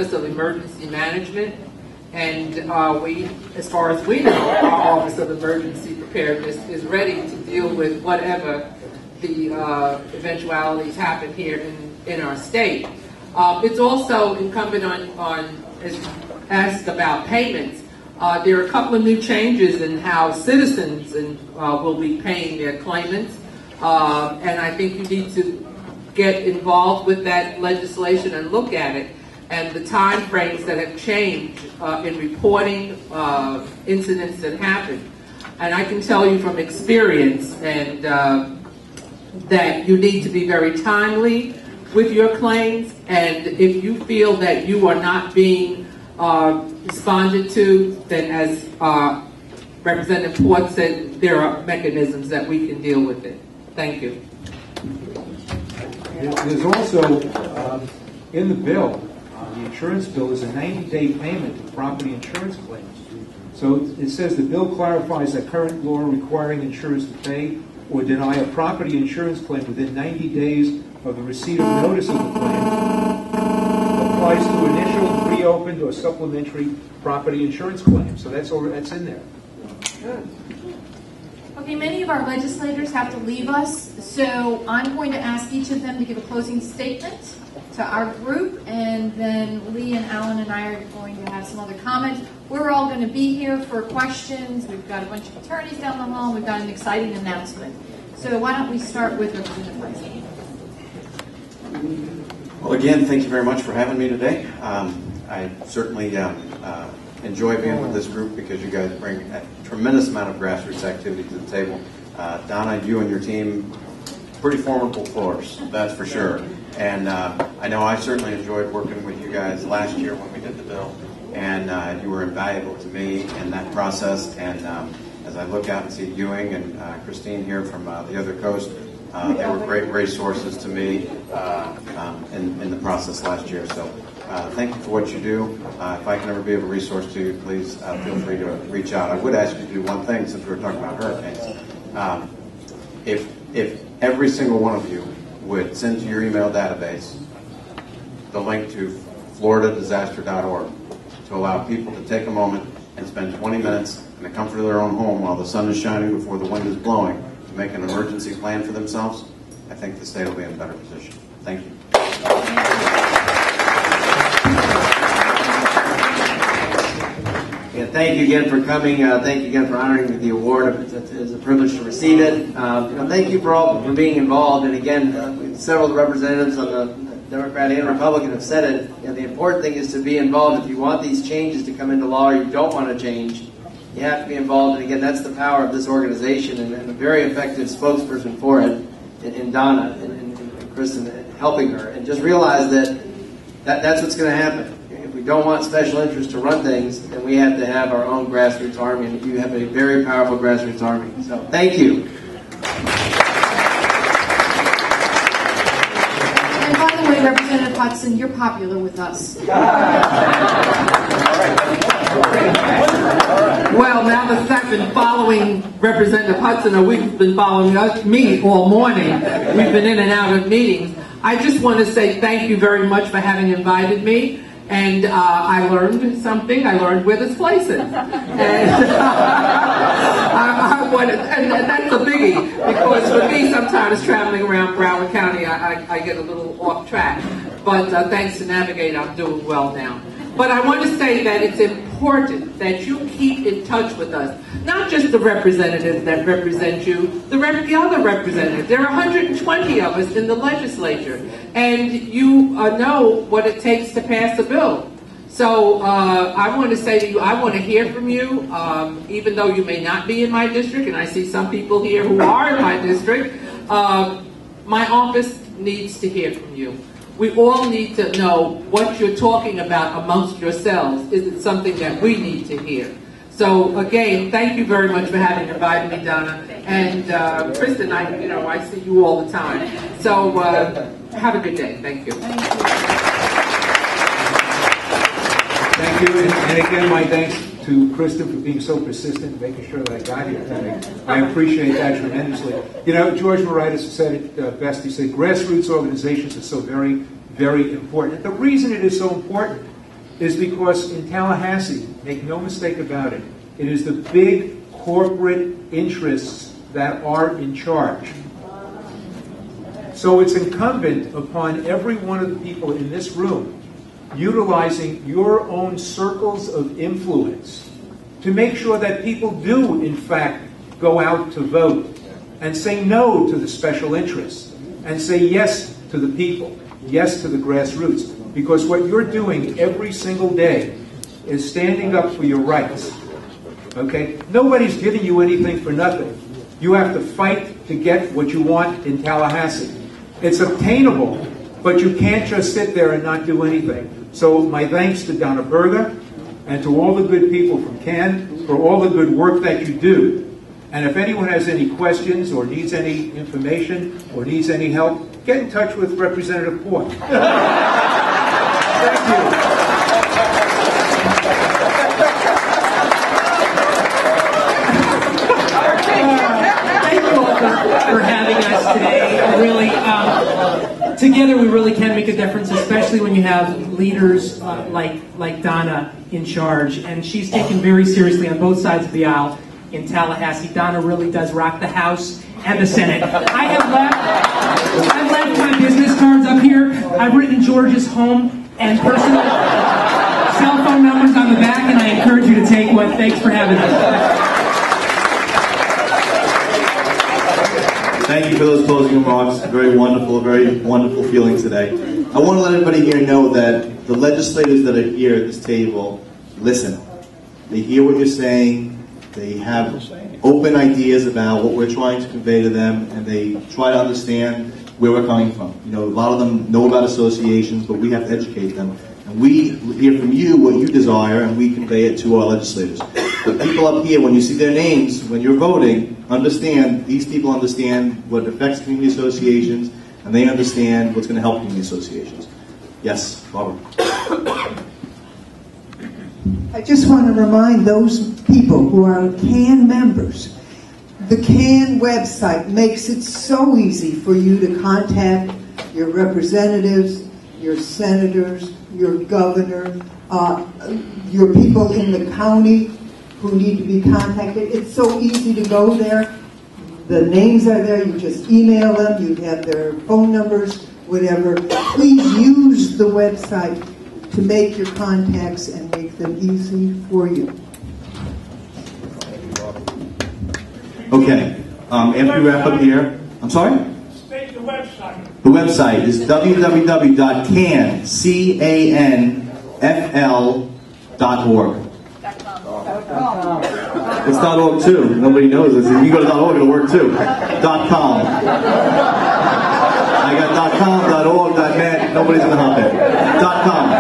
Office of Emergency Management, and we, as far as we know, our Office of Emergency Preparedness is ready to deal with whatever the eventualities happen here in our state. It's also incumbent on as asked about payments. There are a couple of new changes in how citizens will be paying their claimants, and I think you need to get involved with that legislation and look at it, and the time frames that have changed in reporting incidents that happen. And I can tell you from experience and that you need to be very timely with your claims, and if you feel that you are not being responded to, then as Representative Port said, there are mechanisms that we can deal with it. Thank you. There's also, in the bill, the insurance bill, is a 90-day payment of property insurance claims. So it says the bill clarifies that current law requiring insurers to pay or deny a property insurance claim within 90 days of the receipt of notice of the claim applies to initial, reopened, or supplementary property insurance claims. So that's in there. Good. Okay, many of our legislators have to leave us, so I'm going to ask each of them to give a closing statement to our group, and then Lee and Alan and I are going to have some other comments. We're all going to be here for questions. We've got a bunch of attorneys down the hall. We've got an exciting announcement. So why don't we start with Representative Price? Well, again, thank you very much for having me today. I certainly enjoy being with this group because you guys bring a tremendous amount of grassroots activity to the table. Donna, you and your team, pretty formidable force, that's for sure. And I know I certainly enjoyed working with you guys last year when we did the bill, and you were invaluable to me in that process. And as I look out and see Ewing and Christine here from the other coast, they were great resources to me in the process last year. So thank you for what you do. If I can ever be of a resource to you, please feel free to reach out. I would ask you to do one thing since we were talking about hurricanes. If every single one of you would send to your email database the link to floridadisaster.org to allow people to take a moment and spend 20 minutes in the comfort of their own home while the sun is shining before the wind is blowing to make an emergency plan for themselves, I think the state will be in a better position. Thank you. Yeah, thank you again for coming. Thank you again for honoring the award. It's a privilege to receive it. Thank you for being involved. And again, several of the representatives on the Democrat and Republican have said it. The important thing is to be involved. If you want these changes to come into law or you don't want to change, you have to be involved. And again, that's the power of this organization and a very effective spokesperson for it in Donna and Kristen helping her. And just realize that's what's going to happen. If we don't want special interests to run things, then we have to have our own grassroots army. And you have a very powerful grassroots army. So thank you. And by the way, Representative Hudson, you're popular with us. Well, now that I've been following Representative Hudson, or we've been following me all morning, we've been in and out of meetings. I just want to say thank you very much for having invited me. And I learned something. I learned where this place is. And, and that's a biggie, because for me, sometimes traveling around Broward County, I get a little off track. But thanks to Navigate, I'm doing well now. But I want to say that it's important that you keep in touch with us. Not just the representatives that represent you, the other representatives. There are 120 of us in the legislature, and you know what it takes to pass a bill. So I want to say to you, I want to hear from you, even though you may not be in my district, and I see some people here who are in my district. My office needs to hear from you. We all need to know what you're talking about amongst yourselves. Is it something that we need to hear? So again, thank you very much for having invited me, Donna. And Kristen, I see you all the time. So have a good day. Thank you. Thank you. And again, my thanks to Kristen for being so persistent, making sure that I got here today. I appreciate that tremendously. George Moritas said it best. He said, grassroots organizations are so very, very important. And the reason it is so important is because in Tallahassee, make no mistake about it, it is the big corporate interests that are in charge. So it's incumbent upon every one of the people in this room utilizing your own circles of influence to make sure that people do, in fact, go out to vote and say no to the special interests and say yes to the people, yes to the grassroots. Because what you're doing every single day is standing up for your rights. Okay? Nobody's giving you anything for nothing. You have to fight to get what you want in Tallahassee. It's obtainable, but you can't just sit there and not do anything. So my thanks to Donna Berger and to all the good people from CAN for all the good work that you do. And if anyone has any questions or needs any information or needs any help, get in touch with Representative Port. Thank you. For having us today. Really, together we really can make a difference, especially when you have leaders like Donna in charge. And she's taken very seriously on both sides of the aisle in Tallahassee. Donna really does rock the House and the Senate. I've left my business cards up here. I've written George's home and personal cell phone numbers on the back, and I encourage you to take one. Thanks for having us. Thank you for those closing remarks. Very wonderful feeling today. I want to let everybody here know that the legislators that are here at this table listen. They hear what you're saying. They have open ideas about what we're trying to convey to them, and they try to understand where we're coming from. You know, a lot of them know about associations, but we have to educate them. And we hear from you what you desire, and we convey it to our legislators. The people up here, when you see their names, when you're voting, understand, these people understand what affects community associations, and they understand what's going to help community associations. Yes, Barbara. I just want to remind those people who are CAN members, the CAN website makes it so easy for you to contact your representatives, your senators, your governor, your people in the county who need to be contacted. It's so easy to go there. The names are there. You just email them. You have their phone numbers, whatever. Please use the website to make your contacts and make them easy for you. Okay. After we wrap up here, I'm sorry? State the website. The website is www.canfl.org. It's .org too. Nobody knows this. If you go to .org, it'll work too. .com. I got .com, .org, .net. Nobody's in the hotbed. .com.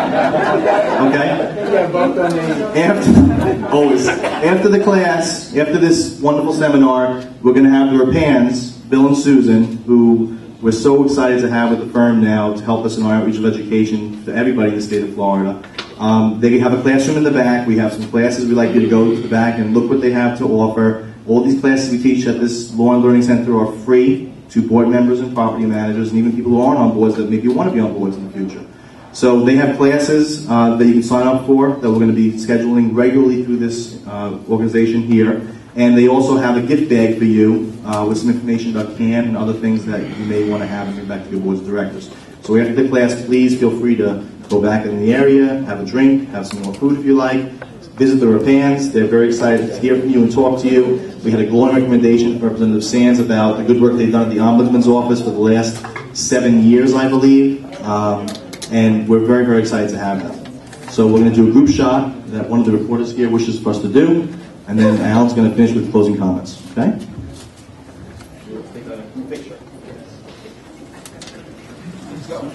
Okay. After the class, after this wonderful seminar, we're going to have the Rapans, Bill and Susan, who we're so excited to have with the firm now to help us in our outreach of education for everybody in the state of Florida. They have a classroom in the back. We have some classes we'd like you to go to the back and look what they have to offer. All these classes we teach at this Law and Learning Center are free to board members and property managers and even people who aren't on boards that maybe want to be on boards in the future. So they have classes that you can sign up for that we're going to be scheduling regularly through this organization here. And they also have a gift bag for you with some information about CAN and other things that you may want to have and give back to your boards of directors. So after the class, please feel free to go back in the area, have a drink, have some more food if you like. Visit the Rapans. They're very excited to hear from you and talk to you. We had a glowing recommendation from Representative Sands about the good work they've done at the Ombudsman's office for the last 7 years, I believe. And we're very, very excited to have them. So we're going to do a group shot that one of the reporters here wishes for us to do. And then Alan's going to finish with closing comments. Okay? Take a picture. Let's go.